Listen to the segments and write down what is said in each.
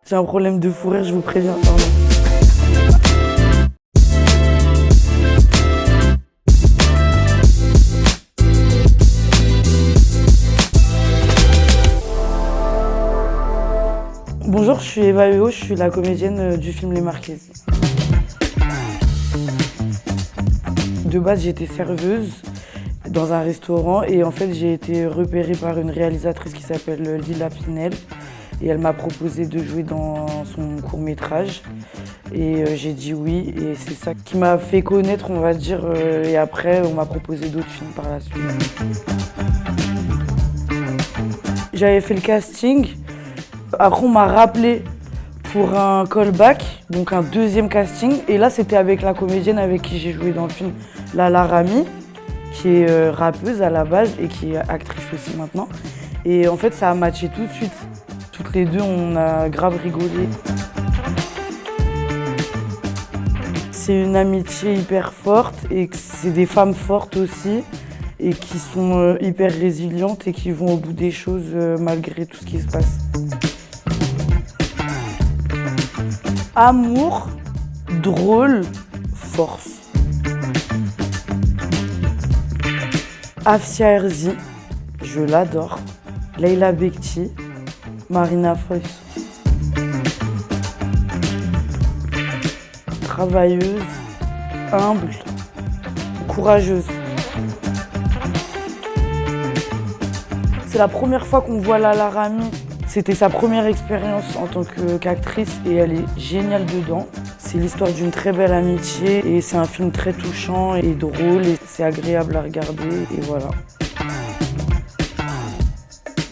J'ai un problème de fou rire, je vous préviens. Pardon. Bonjour, je suis Eva Eo, je suis la comédienne du film Les Marquises. De base, j'étais serveuse dans un restaurant et en fait, j'ai été repérée par une réalisatrice qui s'appelle Lila Pinel et elle m'a proposé de jouer dans son court-métrage et j'ai dit oui et c'est ça qui m'a fait connaître, on va dire, et après, on m'a proposé d'autres films par la suite. J'avais fait le casting. Après, on m'a rappelé pour un callback, donc un deuxième casting. Et là, c'était avec la comédienne avec qui j'ai joué dans le film, Lala Rami, qui est rappeuse à la base et qui est actrice aussi maintenant. Et en fait, ça a matché tout de suite. Toutes les deux, on a grave rigolé. C'est une amitié hyper forte et c'est des femmes fortes aussi et qui sont hyper résilientes et qui vont au bout des choses malgré tout ce qui se passe. Amour, drôle, force. Afsia Herzi, je l'adore. Leila Bekti, Marina Foïs. Travailleuse, humble, courageuse. C'est la première fois qu'on voit Lala Rami. C'était sa première expérience en tant qu'actrice et elle est géniale dedans. C'est l'histoire d'une très belle amitié et c'est un film très touchant et drôle et c'est agréable à regarder et voilà.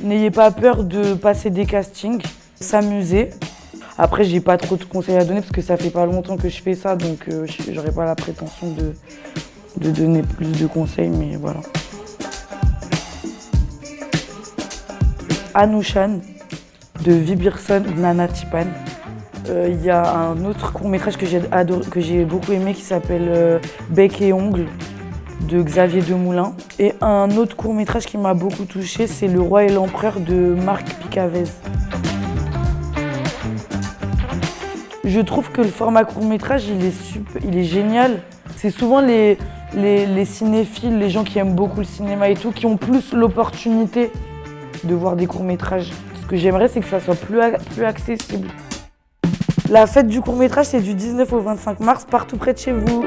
N'ayez pas peur de passer des castings, s'amuser. Après, j'ai pas trop de conseils à donner parce que ça fait pas longtemps que je fais ça donc j'aurais pas la prétention de donner plus de conseils mais voilà. Anoushan de Vibirson Nana Tipan. Il y a un autre court-métrage que j'ai beaucoup aimé qui s'appelle Bec et ongles de Xavier Demoulin. Et un autre court-métrage qui m'a beaucoup touchée, c'est Le Roi et l'Empereur de Marc Picavez. Je trouve que le format court-métrage, il est génial. C'est souvent les cinéphiles, les gens qui aiment beaucoup le cinéma et tout, qui ont plus l'opportunité de voir des courts-métrages. Ce que j'aimerais, c'est que ça soit plus accessible. La fête du court-métrage, c'est du 19 au 25 mars, partout près de chez vous.